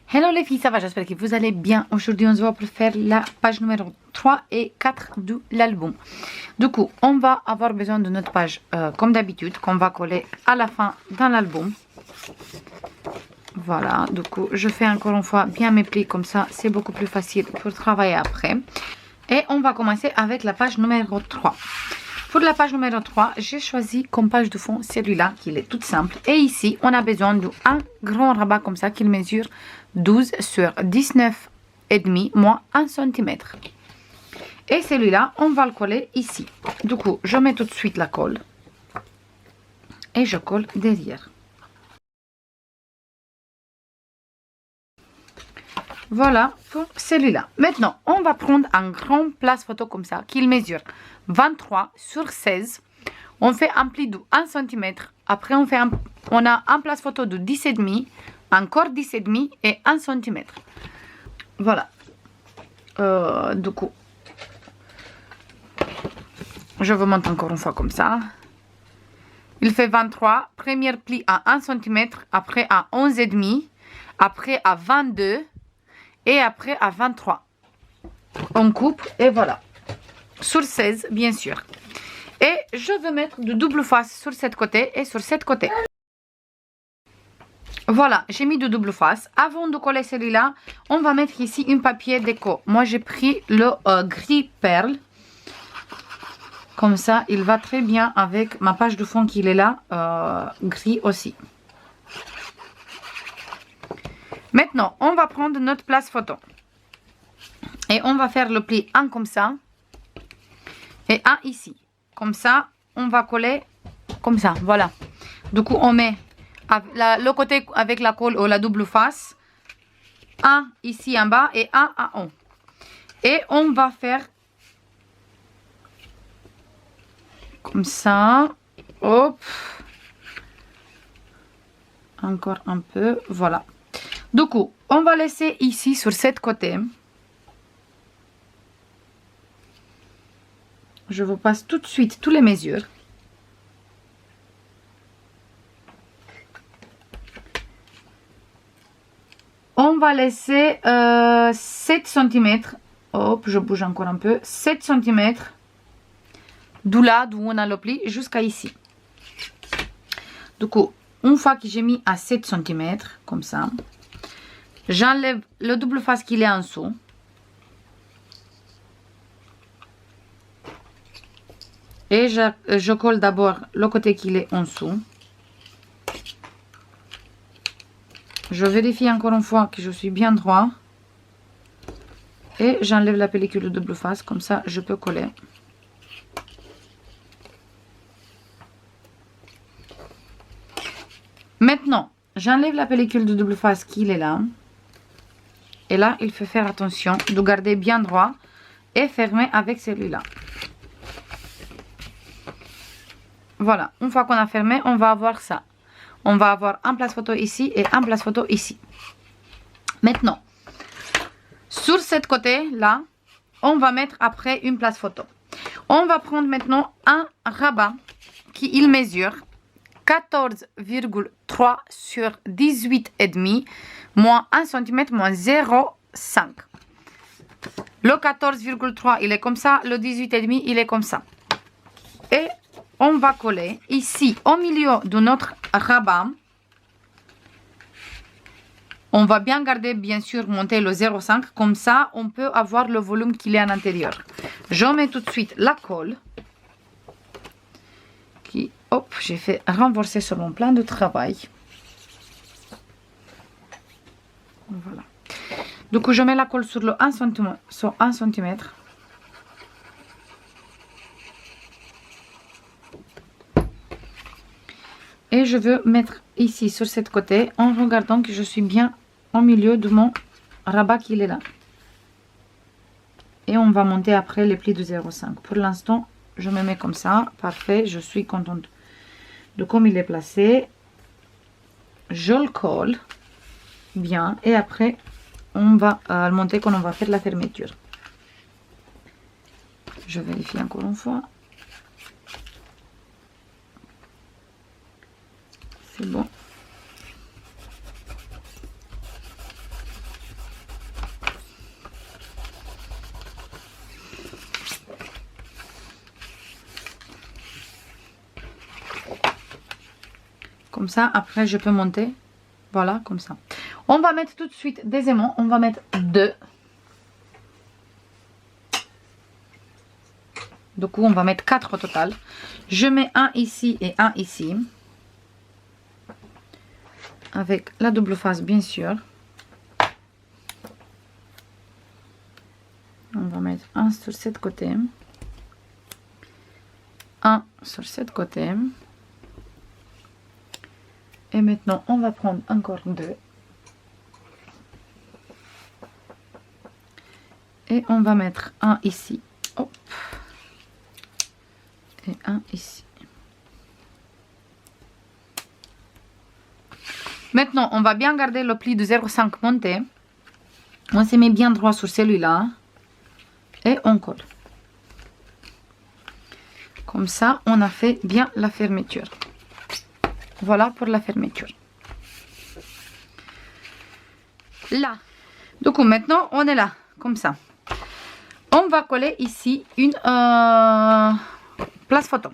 Hello les filles, ça va, j'espère que vous allez bien. Aujourd'hui, on se voit pour faire la page numéro 3 et 4 de l'album. Du coup, on va avoir besoin de notre page comme d'habitude, qu'on va coller à la fin dans l'album. Voilà, du coup, je fais encore une fois bien mes plis, comme ça, c'est beaucoup plus facile pour travailler après. Et on va commencer avec la page numéro 3. Pour la page numéro 3, j'ai choisi comme page de fond celui-là, qui est toute simple. Et ici, on a besoin d'un grand rabat comme ça, qui mesure 12 sur 19,5 moins 1 cm. Et celui-là, on va le coller ici. Du coup, je mets tout de suite la colle. Et je colle derrière. Voilà pour celui-là. Maintenant, on va prendre un grand place photo comme ça, qui mesure 23 sur 16. On fait un pli de 1 cm. Après, on a un place photo de 10,5, encore 10,5 et 1 cm. Voilà. Du coup, je vous montre encore une fois comme ça. Il fait 23. Premier pli à 1 cm, après à 11,5, après à 22 et après à 23. On coupe et voilà. Sur 16, bien sûr. Et je veux mettre de double face sur cette côté et sur cette côté. Voilà, j'ai mis de double face. Avant de coller celui-là, on va mettre ici un papier déco. Moi, j'ai pris le gris perle. Comme ça, il va très bien avec ma page de fond qui est là, gris aussi. Maintenant, on va prendre notre place photo. Et on va faire le pli 1 comme ça. Et 1 ici. Comme ça, on va coller comme ça, voilà. Du coup, on met le côté avec la colle ou la double face. 1 ici en bas et 1 en haut. Et on va faire comme ça. Hop. Encore un peu, voilà. Du coup, on va laisser ici sur cette côté. Je vous passe tout de suite toutes les mesures. On va laisser 7 cm. Hop, je bouge encore un peu. 7 cm. D'où là, d'où on a le pli, jusqu'à ici. Du coup, une fois que j'ai mis à 7 cm, comme ça, j'enlève le double face qu'il est en dessous. Et je colle d'abord le côté qu'il est en dessous. Je vérifie encore une fois que je suis bien droit. Et j'enlève la pellicule de double face, comme ça je peux coller. Maintenant, j'enlève la pellicule de double face qui est là. Et là, il faut faire attention de garder bien droit et fermer avec celui-là. Voilà, une fois qu'on a fermé, on va avoir ça. On va avoir un place photo ici et un place photo ici. Maintenant, sur cette côté-là, on va mettre après une place photo. On va prendre maintenant un rabat qui il mesure 14,3 sur 18,5 moins 1 cm moins 0,5. Le 14,3 il est comme ça, le 18,5 il est comme ça. Et on va coller ici au milieu de notre rabat. On va bien garder, bien sûr, monter le 0,5. Comme ça, on peut avoir le volume qu'il est à l'intérieur. Je mets tout de suite la colle. Qui, hop, j'ai fait renverser sur mon plan de travail. Voilà. Du coup, je mets la colle sur le 1 cm. Sur 1 cm. Et je veux mettre ici sur cette côté en regardant que je suis bien au milieu de mon rabat qui est là. Et on va monter après les plis de 0,5. Pour l'instant, je me mets comme ça. Parfait, je suis contente de comme il est placé. Je le colle bien. Et après, on va le monter quand on va faire la fermeture. Je vérifie encore une fois. C'est bon. Comme ça, après, je peux monter. Voilà, comme ça. On va mettre tout de suite des aimants. On va mettre 2. Du coup, on va mettre 4 au total. Je mets un ici et un ici. Avec la double face, bien sûr. On va mettre un sur cette côté. Un sur cette côté. Et maintenant, on va prendre encore 2. Et on va mettre un ici. Hop. Et un ici. Maintenant, on va bien garder le pli de 0,5 monté. On se met bien droit sur celui-là. Et on colle. Comme ça, on a fait bien la fermeture. Voilà pour la fermeture. Là. Du coup, maintenant, on est là. Comme ça. On va coller ici une place photo.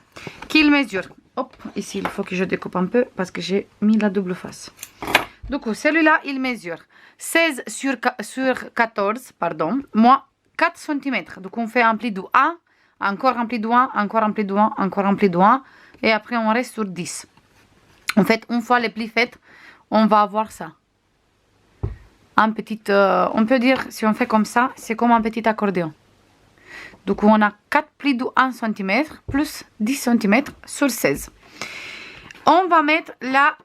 Qu'il mesure. Hop, ici, il faut que je découpe un peu parce que j'ai mis la double face. Du coup, celui-là, il mesure 16 sur 14, pardon, moins 4 cm. Donc, on fait un pli de 1, encore un pli de 1, encore un pli de 1, encore un pli de 1. Et après, on reste sur 10. En fait, une fois les plis faits, on va avoir ça. Un petit, on peut dire, si on fait comme ça, c'est comme un petit accordéon. Donc, on a 4 plis de 1 cm plus 10 cm sur 16. On va mettre la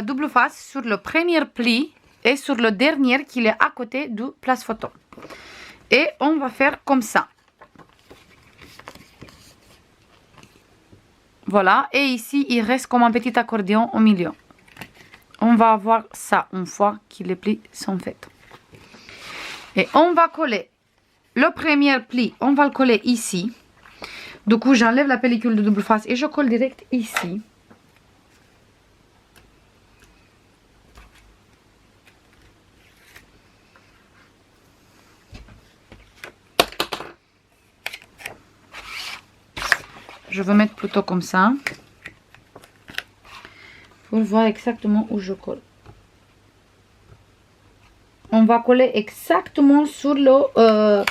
double face sur le premier pli et sur le dernier qui est à côté du place photo. Et on va faire comme ça. Voilà. Et ici, il reste comme un petit accordéon au milieu. On va avoir ça une fois que les plis sont faits. Et on va coller le premier pli. On va le coller ici. Du coup, j'enlève la pellicule de double face et je colle direct ici. Je vais mettre plutôt comme ça. Pour voir exactement où je colle. On va coller exactement sur le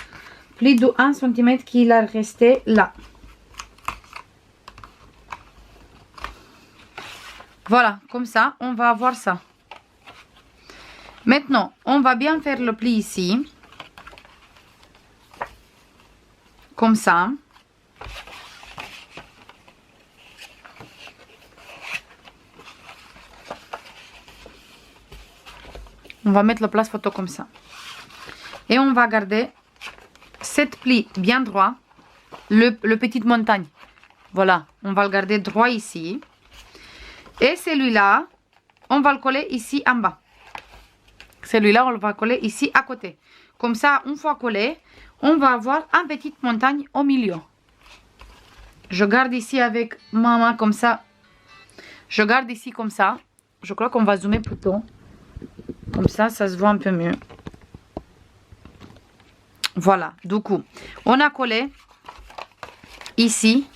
pli de 1 cm qu'il a resté là. Voilà, comme ça, on va avoir ça. Maintenant, on va bien faire le pli ici. Comme ça. On va mettre la place photo comme ça. Et on va garder cette pli bien droit. Le petite montagne. Voilà, on va le garder droit ici. Et celui-là, on va le coller ici en bas. Celui-là, on va coller ici à côté. Comme ça, une fois collé, on va avoir une petite montagne au milieu. Je garde ici avec ma main comme ça. Je garde ici comme ça. Je crois qu'on va zoomer plutôt. Comme ça, ça se voit un peu mieux. Voilà, du coup, on a collé ici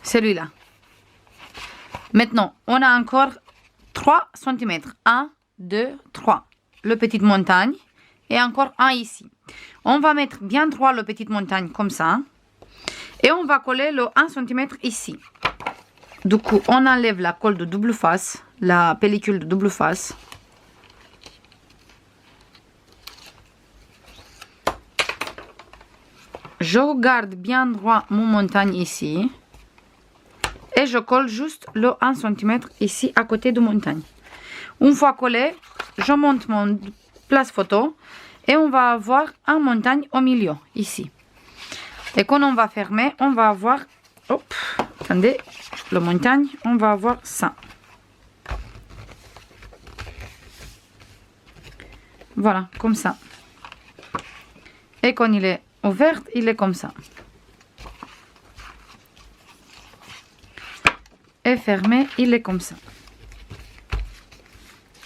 celui-là. Maintenant, on a encore 3 cm. 1, 2, 3. Le petite montagne. Et encore un ici. On va mettre bien droit le petite montagne comme ça. Et on va coller le 1 cm ici. Du coup, on enlève la colle de double face. La pellicule de double face. Je garde bien droit mon montagne ici. Et je colle juste le 1 cm ici à côté de montagne. Une fois collé, je monte mon place photo. Et on va avoir une montagne au milieu, ici. Et quand on va fermer, on va avoir... Hop, attendez, la montagne, on va avoir ça. Voilà, comme ça. Et quand il est ouvert, il est comme ça. Et fermé, il est comme ça.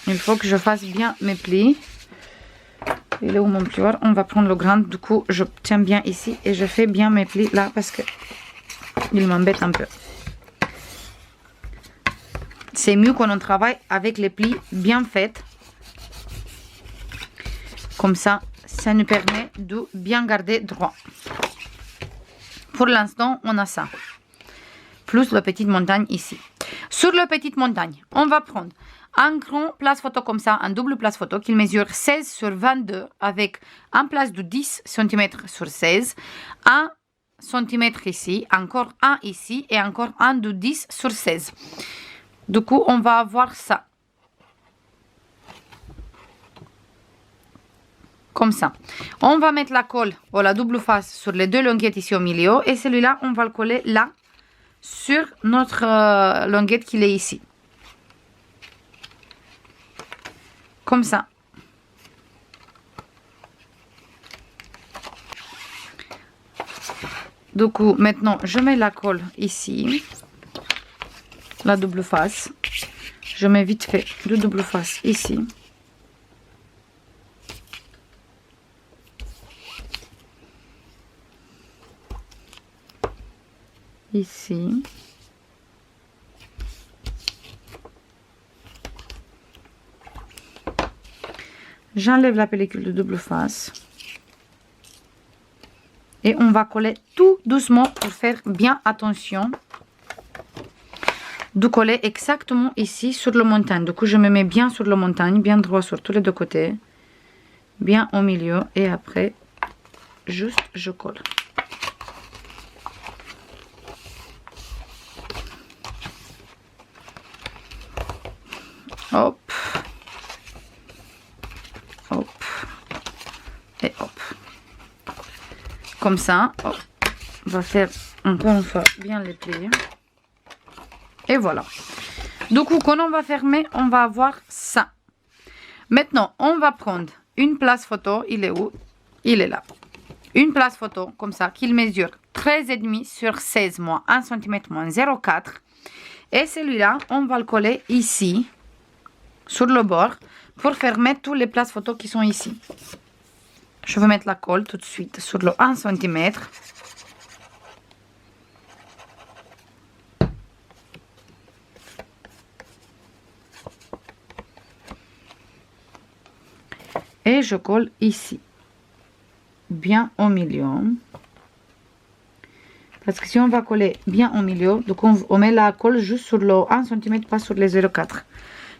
Il faut que je fasse bien mes plis. Il est où mon plioir? On va prendre le grand. Du coup, je tiens bien ici et je fais bien mes plis là parce que il m'embête un peu. c'est mieux quand on travaille avec les plis bien faits. Comme ça, ça nous permet de bien garder droit. Pour l'instant, on a ça. Plus la petite montagne ici. Sur la petite montagne, on va prendre un grand place photo comme ça, un double place photo qui mesure 16 sur 22 avec un place de 10 cm sur 16, 1 cm ici, encore un ici et encore un de 10 sur 16. Du coup, on va avoir ça. Comme ça. On va mettre la colle ou la double face sur les deux languettes ici au milieu et celui-là, on va le coller là sur notre languette qui est ici. Comme ça. Du coup, maintenant, je mets la colle ici. La double face. Je mets vite fait le double face ici. Ici. J'enlève la pellicule de double face. Et on va coller tout doucement pour faire bien attention de coller exactement ici sur la montagne. Du coup, je me mets bien sur la montagne, bien droit sur tous les deux côtés, bien au milieu et après, juste je colle. Hop. Hop. Et hop. Comme ça, hop. On va faire encore une fois bien les plis. Et voilà. Du coup, quand on va fermer, on va avoir ça. Maintenant, on va prendre une place photo. Il est où? Il est là. Une place photo, comme ça, qu'il mesure 13,5 sur 16 moins 1 cm moins 0,4. Et celui-là, on va le coller ici, sur le bord, pour fermer toutes les places photos qui sont ici. Je vais mettre la colle tout de suite sur le 1 cm. Et je colle ici, bien au milieu. Parce que si on va coller bien au milieu, donc on met la colle juste sur le 1 cm, pas sur les 0,4.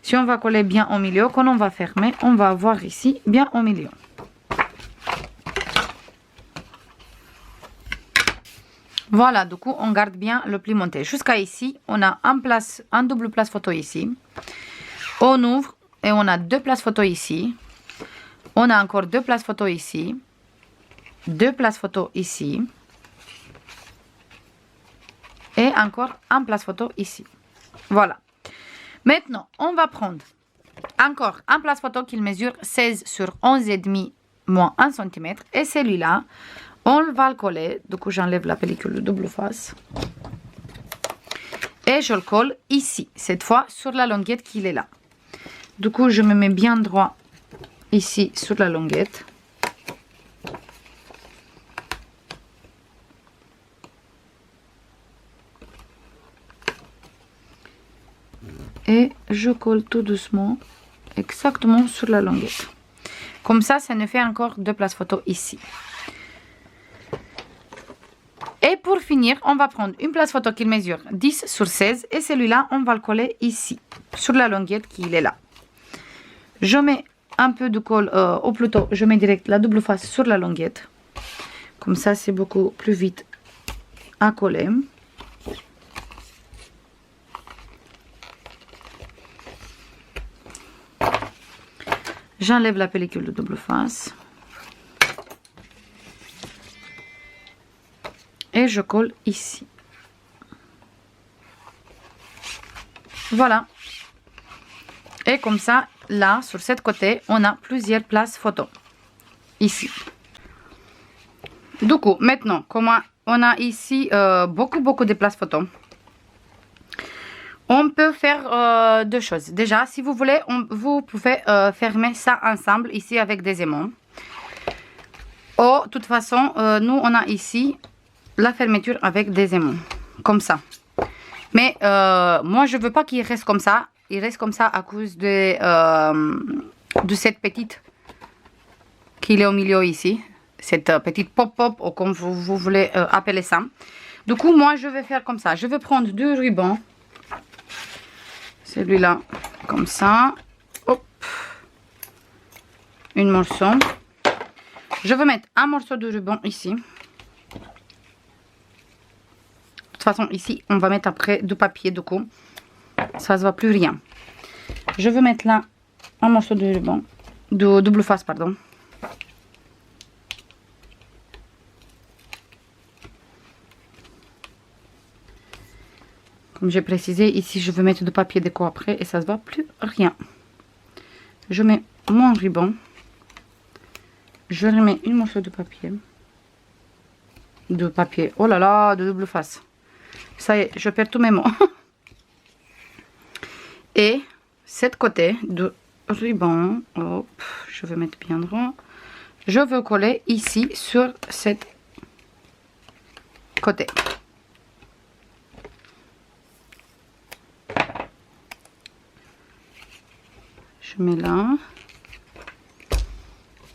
Si on va coller bien au milieu, quand on va fermer, on va avoir ici, bien au milieu. Voilà, du coup, on garde bien le pli monté. Jusqu'à ici, on a un double place photo ici. On ouvre et on a deux places photo ici. On a encore deux places photo ici. Deux places photo ici. Et encore un place photo ici. Voilà. Maintenant, on va prendre encore un place photo qui mesure 16 sur 11,5 moins 1 cm. Et celui-là, on va le coller. Du coup, j'enlève la pellicule de double face. Et je le colle ici. Cette fois, sur la languette qui est là. Du coup, je me mets bien droit ici sur la languette. Et je colle tout doucement exactement sur la languette. Comme ça, ça nous fait encore deux places photo ici. Et pour finir, on va prendre une place photo qui mesure 10 sur 16 et celui-là, on va le coller ici, sur la languette qui est là. Je mets un peu de colle, ou plutôt, je mets direct la double face sur la languette. Comme ça, c'est beaucoup plus vite à coller. J'enlève la pellicule de double face. Et je colle ici. Voilà. Et comme ça, là, sur cette côté, on a plusieurs places photo. Ici. Du coup, maintenant, comme on a ici beaucoup de places photo, on peut faire deux choses. Déjà, si vous voulez, vous pouvez fermer ça ensemble ici avec des aimants. Ou, de toute façon, nous, on a ici la fermeture avec des aimants. Comme ça. Mais moi, je veux pas qu'il reste comme ça. il reste comme ça à cause de cette petite qu'il est au milieu ici. Cette petite pop-pop, ou comme vous voulez appeler ça. Du coup, moi, je vais faire comme ça. Je vais prendre 2 rubans. Celui-là, comme ça. Hop. Une morceau. Je vais mettre un morceau de ruban ici. De toute façon, ici, on va mettre après du papier, du coup. Ça ne se voit plus rien. Je vais mettre là un morceau de ruban. De double face, pardon. Comme j'ai précisé, ici je vais mettre du papier déco après et ça se voit plus rien. Je mets mon ruban. Je remets une morceau de papier. Oh là là, de double face. Ça y est, je perds tous mes mots. Et cette côté de ruban, hop, je vais mettre bien droit. Je veux coller ici sur cette côté. Je mets là.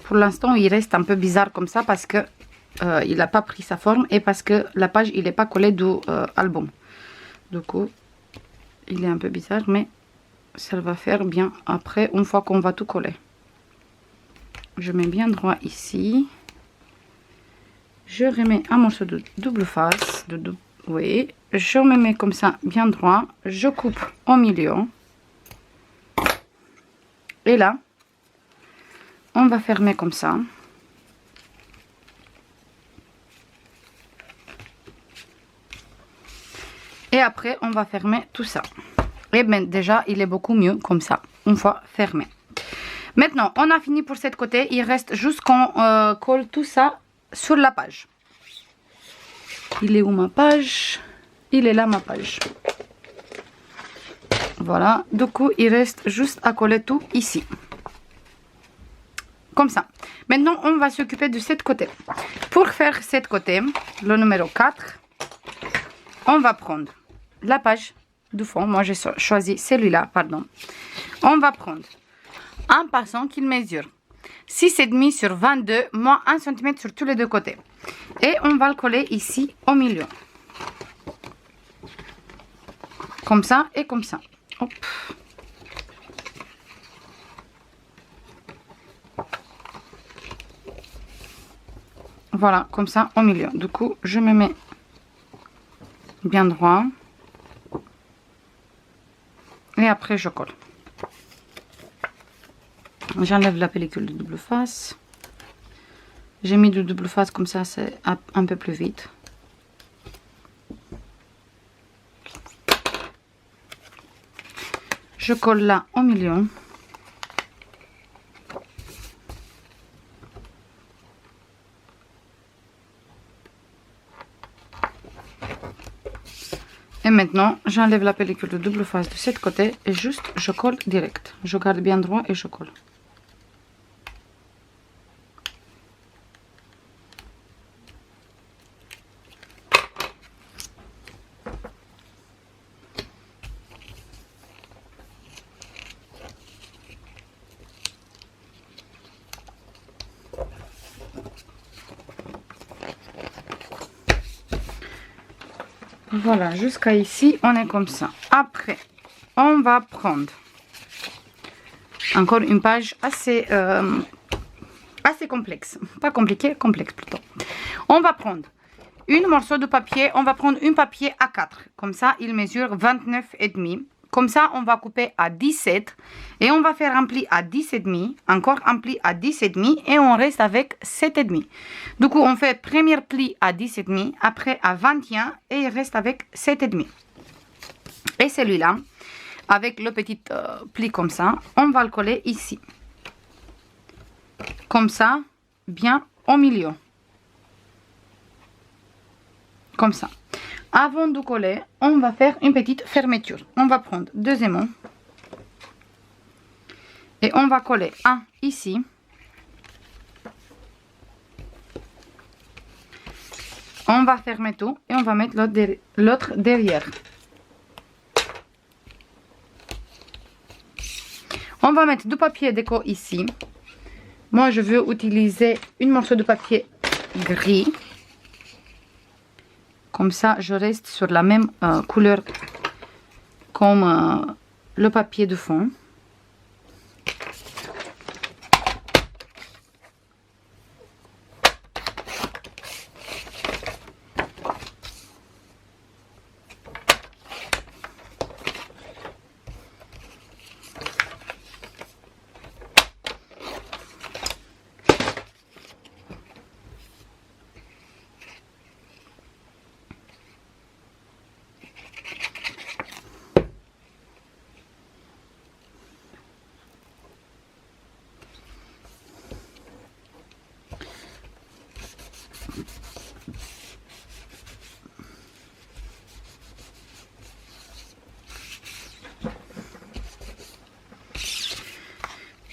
Pour l'instant, il reste un peu bizarre comme ça parce que il n'a pas pris sa forme et parce que la page, il n'est pas collé du album. Du coup, il est un peu bizarre, mais ça va faire bien après, une fois qu'on va tout coller. Je mets bien droit ici. Je remets un morceau de double face. Oui, je me mets comme ça, bien droit. Je coupe au milieu. Et là, on va fermer comme ça. Et après, on va fermer tout ça. Et bien, déjà, il est beaucoup mieux comme ça, une fois fermé. Maintenant, on a fini pour cette côté. Il reste juste qu'on colle tout ça sur la page. Il est où ma page? Il est là, ma page. Voilà, du coup, il reste juste à coller tout ici. Comme ça. Maintenant, on va s'occuper de cette côté. Pour faire cette côté, le numéro 4, on va prendre la page du fond. Moi, j'ai choisi celui-là, pardon. On va prendre un passant qu'il mesure 6,5 sur 22, moins 1 cm sur tous les deux côtés. Et on va le coller ici au milieu. Comme ça et comme ça. Hop. Voilà, comme ça au milieu. Du coup, je me mets bien droit. Et après, je colle. J'enlève la pellicule de double face. J'ai mis de double face comme ça, c'est un peu plus vite. Je colle là au milieu. Et maintenant, j'enlève la pellicule de double face de cette côté et juste je colle direct. Je garde bien droit et je colle. Voilà, jusqu'à ici, on est comme ça. Après, on va prendre encore une page assez complexe. Pas compliqué, complexe plutôt. On va prendre un morceau de papier. On va prendre un papier A4. Comme ça, il mesure 29,5. Comme ça, on va couper à 17 et on va faire un pli à 10,5, encore un pli à 10,5 et on reste avec 7,5. Du coup, on fait premier pli à 10,5, après à 21 et il reste avec 7,5. Et celui-là, avec le petit pli comme ça, on va le coller ici. Comme ça, bien au milieu. Comme ça. Avant de coller, on va faire une petite fermeture. On va prendre deux aimants. Et on va coller un ici. On va fermer tout et on va mettre l'autre derrière. On va mettre du papier déco ici. Moi, je veux utiliser une morceau de papier gris. Comme ça, je reste sur la même couleur comme le papier de fond.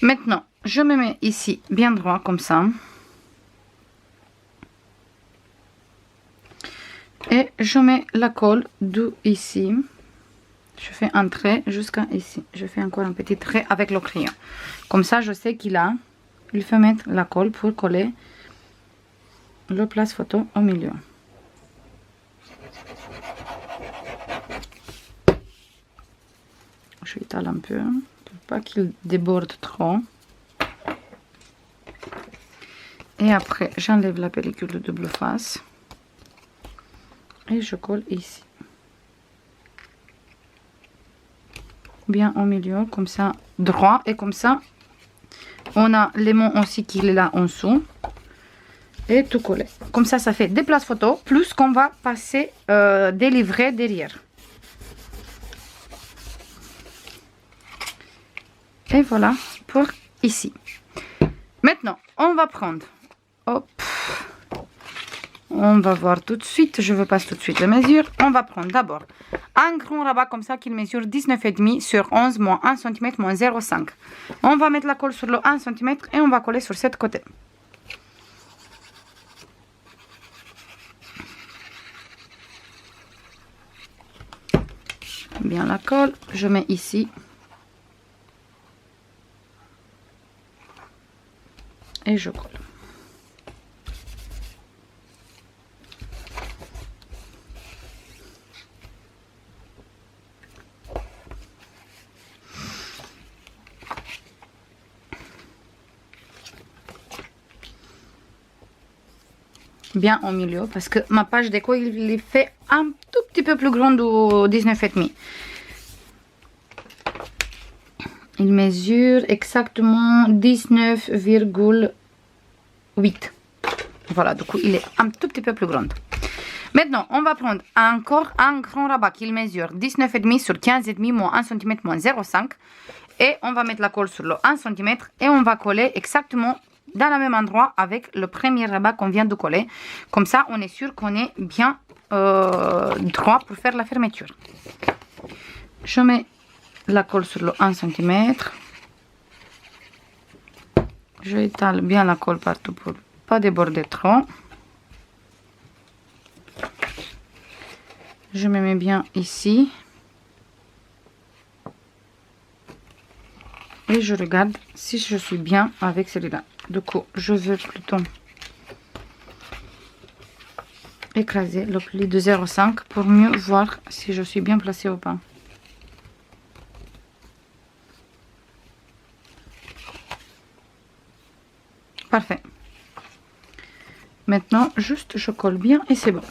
Maintenant, je me mets ici bien droit comme ça. Et je mets la colle d'où ici. Je fais un trait jusqu'à ici. Je fais encore un petit trait avec le crayon. Comme ça, je sais il faut mettre la colle pour coller le place photo au milieu. Je étale un peu pour pas qu'il déborde trop. Et après, j'enlève la pellicule de double face. Et je colle ici. Bien au milieu, comme ça, droit. Et comme ça, on a l'aimant aussi qui est là en dessous. Et tout collé. Comme ça, ça fait des places photos. Plus qu'on va passer des livrets derrière. Et voilà pour ici. Maintenant, on va prendre... Hop. On va voir tout de suite. Je vous passe tout de suite les mesures. On va prendre d'abord un grand rabat comme ça qui mesure 19,5 sur 11 moins 1 cm moins 0,5. On va mettre la colle sur le 1 cm et on va coller sur cette côté. Bien la colle. Je mets ici. Et je colle. Bien au milieu parce que ma page déco il est fait un tout petit peu plus grand du 19,5. Il mesure exactement 19,8. Voilà, du coup il est un tout petit peu plus grand. Maintenant on va prendre encore un grand rabat qui mesure 19,5 sur 15,5 moins 1 cm moins 0,5 et on va mettre la colle sur le 1 cm et on va coller exactement dans le même endroit avec le premier rabat qu'on vient de coller. Comme ça, on est sûr qu'on est bien droit pour faire la fermeture. Je mets la colle sur le 1 cm. Je étale bien la colle partout pour pas déborder trop. Je me mets bien ici. Et je regarde si je suis bien avec celui-là. Du coup, je veux plutôt écraser le pli de 0,5 pour mieux voir si je suis bien placée ou pas. Parfait. Maintenant, juste je colle bien et c'est bon.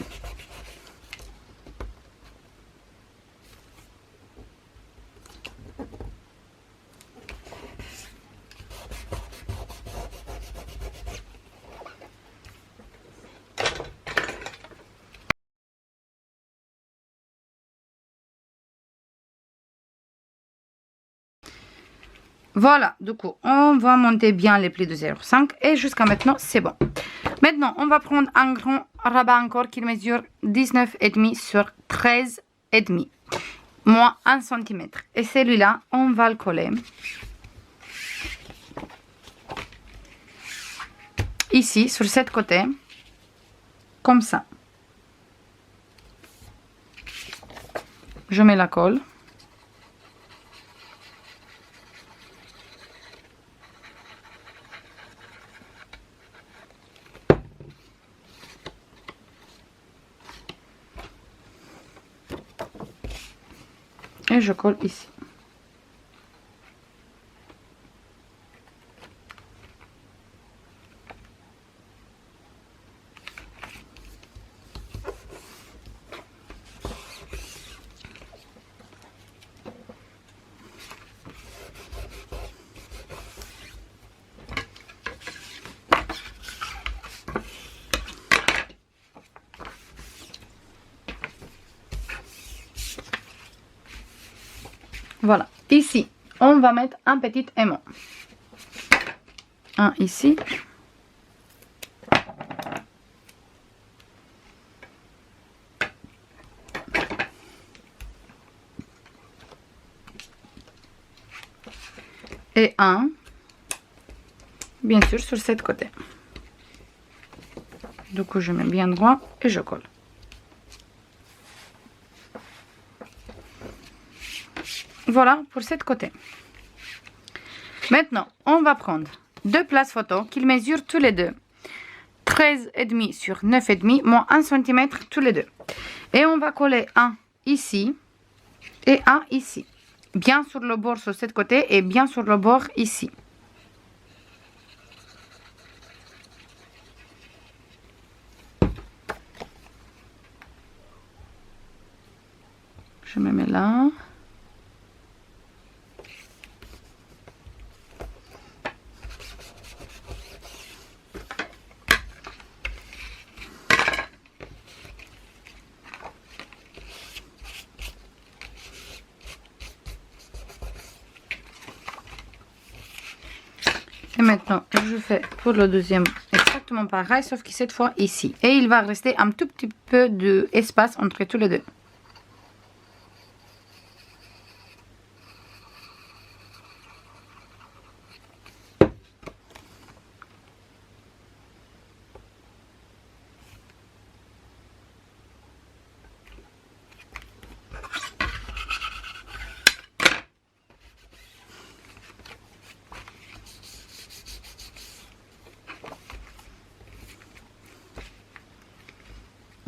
Voilà, du coup, on va monter bien les plis de 0,5 et jusqu'à maintenant, c'est bon. Maintenant, on va prendre un grand rabat encore qui mesure 19,5 sur 13,5, moins 1 cm. Et celui-là, on va le coller ici, sur cette côté, comme ça. Je mets la colle. et je colle ici. Voilà, ici, on va mettre un petit aimant. Un ici. Et un, bien sûr, sur cette côté. Du coup, je mets bien droit et je colle. Voilà pour cette côté. Maintenant, on va prendre deux places photo qu'ils mesurent tous les deux 13,5 sur 9,5 moins 1 cm tous les deux. Et on va coller un ici et un ici. Bien sur le bord sur cette côté et bien sur le bord ici. Je me mets là. Et maintenant, je fais pour le deuxième exactement pareil, sauf que cette fois ici. Et il va rester un tout petit peu d'espace entre tous les deux.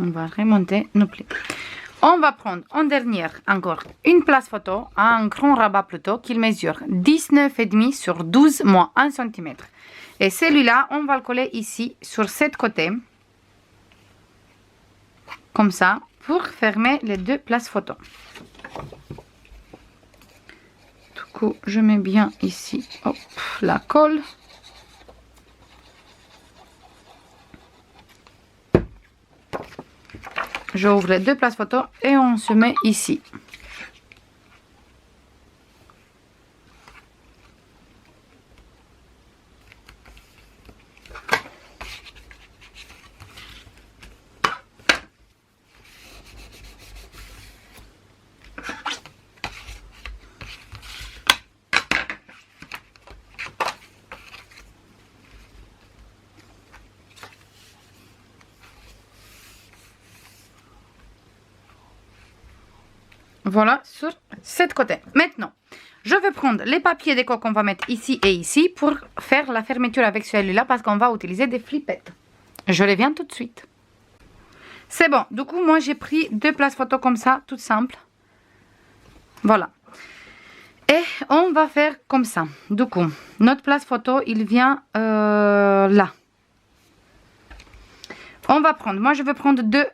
On va remonter nos plis. On va prendre en dernière encore une place photo, un grand rabat plutôt, qui mesure 19,5 sur 12 moins 1 cm. Et celui-là, on va le coller ici, sur cette côté. Comme ça, pour fermer les deux places photo. Du coup, je mets bien ici, hop, la colle. J'ouvre les deux places photo et on se met ici. Voilà, sur cette côté. Maintenant, je vais prendre les papiers déco qu'on va mettre ici et ici pour faire la fermeture avec celui-là parce qu'on va utiliser des flippettes. Je reviens tout de suite. C'est bon, du coup, moi j'ai pris deux places photo comme ça, toutes simples. Voilà. Et on va faire comme ça. Du coup, notre place photo, il vient là. On va prendre, moi je vais prendre deux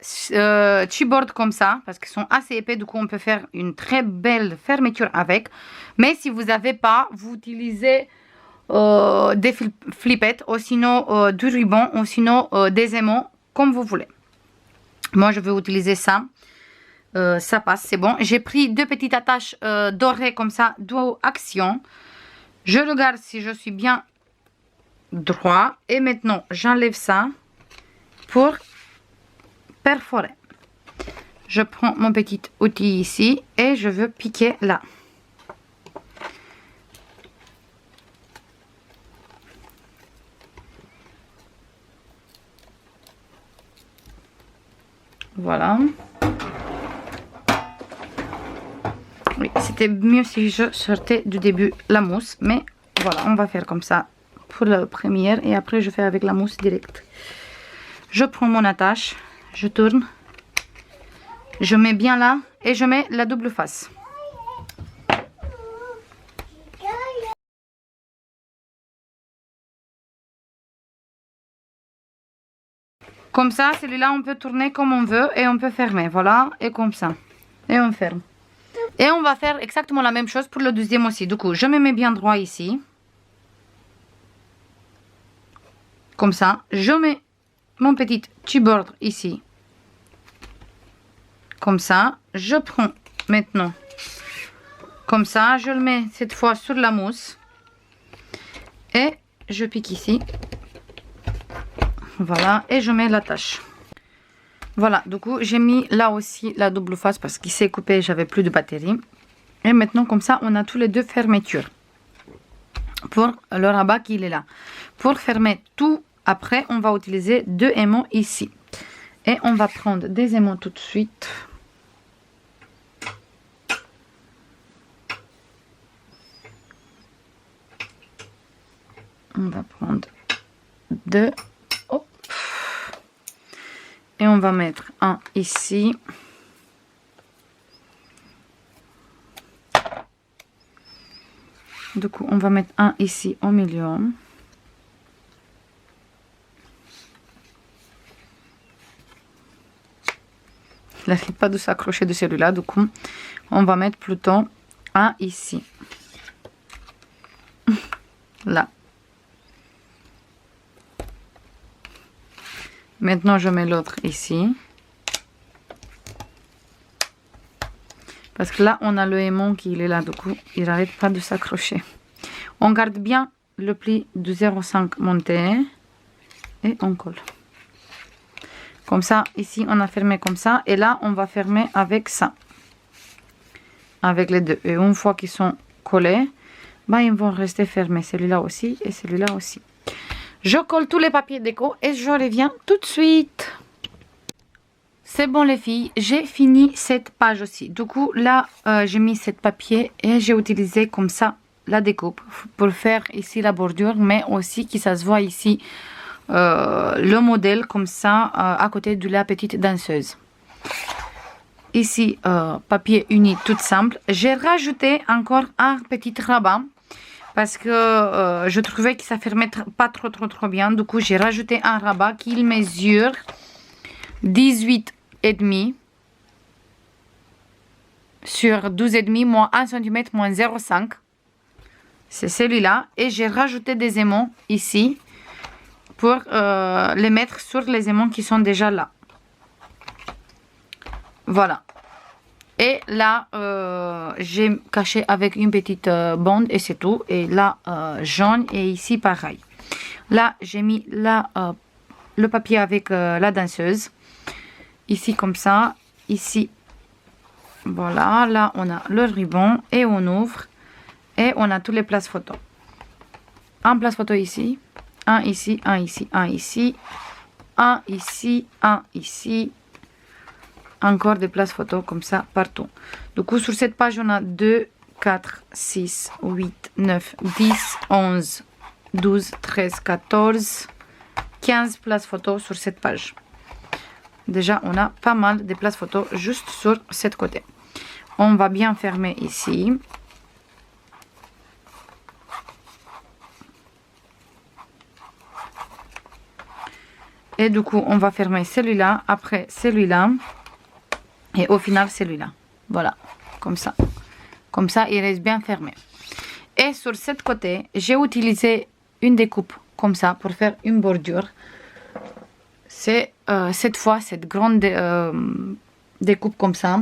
chipboards comme ça, parce qu'ils sont assez épais, du coup on peut faire une très belle fermeture avec. Mais si vous n'avez pas, vous utilisez des flippettes, ou sinon du ruban, ou sinon des aimants, comme vous voulez. Moi je vais utiliser ça, ça passe, c'est bon. J'ai pris deux petites attaches dorées comme ça, duo action. Je regarde si je suis bien droit, et maintenant j'enlève ça. Pour perforer, je prends mon petit outil ici et je veux piquer là. Voilà. Oui, c'était mieux si je sortais du début la mousse, mais voilà, on va faire comme ça pour la première et après je fais avec la mousse directe. Je prends mon attache, je tourne, je mets bien là et je mets la double face. Comme ça, celui-là, on peut tourner comme on veut et on peut fermer. Voilà, et comme ça. Et on ferme. Et on va faire exactement la même chose pour le deuxième aussi. Du coup, je me mets bien droit ici. Comme ça. Je mets mon petit chipboard ici. Comme ça. Je prends maintenant. Comme ça, je le mets cette fois sur la mousse. Et je pique ici. Voilà, et je mets l'attache. Voilà, du coup, j'ai mis là aussi la double face parce qu'il s'est coupé, j'avais plus de batterie. Et maintenant, comme ça, on a tous les deux fermetures. Pour le rabat qui est là. Pour fermer tout, après, on va utiliser deux aimants ici. Et on va prendre des aimants tout de suite. On va prendre deux. Hop. Et on va mettre un ici. Du coup, on va mettre un ici au milieu. Il n'arrive pas de s'accrocher de celui-là. Du coup, on va mettre plutôt un ici. Là. Maintenant, je mets l'autre ici. Parce que là, on a le aimant qui est là. Du coup, il n'arrête pas de s'accrocher. On garde bien le pli de 0,5 monté. Et on colle. Comme ça, ici, on a fermé comme ça. Et là, on va fermer avec ça. Avec les deux. Et une fois qu'ils sont collés, ben, ils vont rester fermés. Celui-là aussi et celui-là aussi. Je colle tous les papiers déco et je reviens tout de suite. C'est bon les filles, j'ai fini cette page aussi. Du coup là j'ai mis cette papier et j'ai utilisé comme ça la découpe pour faire ici la bordure, mais aussi que ça se voit ici le modèle comme ça à côté de la petite danseuse. Ici papier uni tout simple. J'ai rajouté encore un petit rabat. Parce que je trouvais que ça fermait pas trop bien. Du coup, j'ai rajouté un rabat qui mesure 18,5 sur 12,5 moins 1 cm moins 0,5. C'est celui-là. Et j'ai rajouté des aimants ici pour les mettre sur les aimants qui sont déjà là. Voilà. Et là, j'ai caché avec une petite bande et c'est tout. Et là, jaune et ici, pareil. Là, j'ai mis là, le papier avec la danseuse. Ici, comme ça. Ici, voilà. Là, on a le ruban et on ouvre. Et on a tous les places photo. Un place photo ici. Un ici, un ici, un ici. Un ici, un ici. Encore des places photos comme ça partout. Du coup, sur cette page, on a 2, 4, 6, 8, 9, 10, 11, 12, 13, 14, 15 places photos sur cette page. Déjà, on a pas mal de places photos juste sur cette côté. On va bien fermer ici. Et du coup, on va fermer celui-là, après celui-là. Et au final, celui-là. Voilà, comme ça. Comme ça, il reste bien fermé. Et sur cette côté, j'ai utilisé une découpe comme ça pour faire une bordure. C'est cette fois, cette grande découpe comme ça.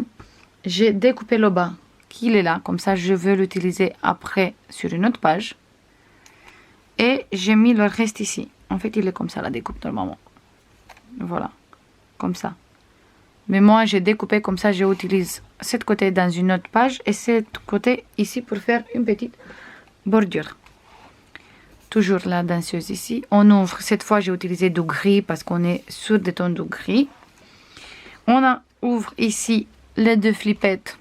J'ai découpé le bas qui est là. Comme ça, je veux l'utiliser après sur une autre page. Et j'ai mis le reste ici. En fait, il est comme ça la découpe normalement. Voilà, comme ça. Mais moi, j'ai découpé comme ça, j'utilise cette côté dans une autre page et cette côté ici pour faire une petite bordure. Toujours la danseuse ici. On ouvre, cette fois, j'ai utilisé du gris parce qu'on est sur des tons de gris. On ouvre ici les deux flippettes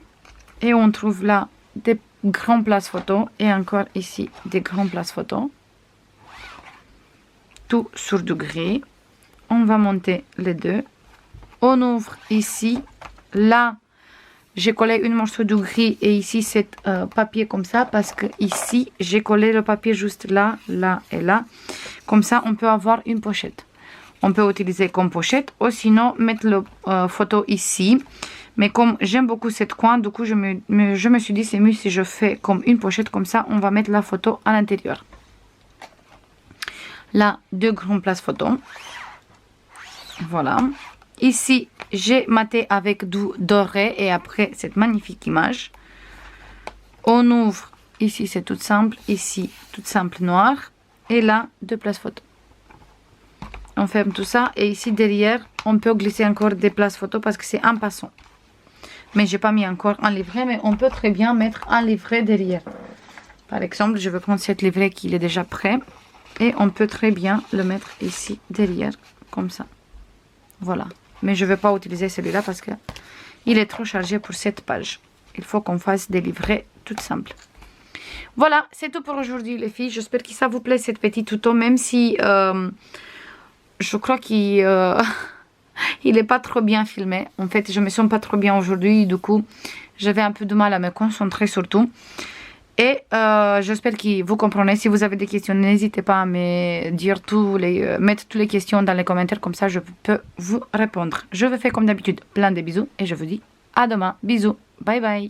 et on trouve là des grands places photos et encore ici des grands places photos. Tout sur du gris. On va monter les deux. On ouvre ici, là, j'ai collé une morceau de gris et ici c'est papier comme ça parce que ici j'ai collé le papier juste là, là et là. Comme ça on peut avoir une pochette. on peut utiliser comme pochette ou sinon mettre la photo ici. Mais comme j'aime beaucoup cette coin, du coup je me suis dit c'est mieux si je fais comme une pochette, comme ça on va mettre la photo à l'intérieur. Là, 2 grandes places photos. Voilà. Ici, j'ai maté avec du doré et après cette magnifique image. On ouvre, ici c'est tout simple, ici tout simple noir. Et là, 2 places photos. On ferme tout ça et ici derrière, on peut glisser encore des places photos parce que c'est un passant. Mais j'ai pas mis encore un livret, mais on peut très bien mettre un livret derrière. Par exemple, je vais prendre cette livret qui est déjà prêt. Et on peut très bien le mettre ici derrière, comme ça. Voilà. Mais je ne vais pas utiliser celui-là parce que il est trop chargé pour cette page. Il faut qu'on fasse des livrets tout simples. Voilà, c'est tout pour aujourd'hui les filles. J'espère que ça vous plaît cette petite tuto, même si je crois qu'il il n'est pas trop bien filmé. En fait, je me sens pas trop bien aujourd'hui. Du coup, j'avais un peu de mal à me concentrer surtout. Et j'espère que vous comprenez. Si vous avez des questions, n'hésitez pas à me dire mettre toutes les questions dans les commentaires. Comme ça, je peux vous répondre. Je vous fais comme d'habitude plein de bisous. Et je vous dis à demain. Bisous. Bye bye.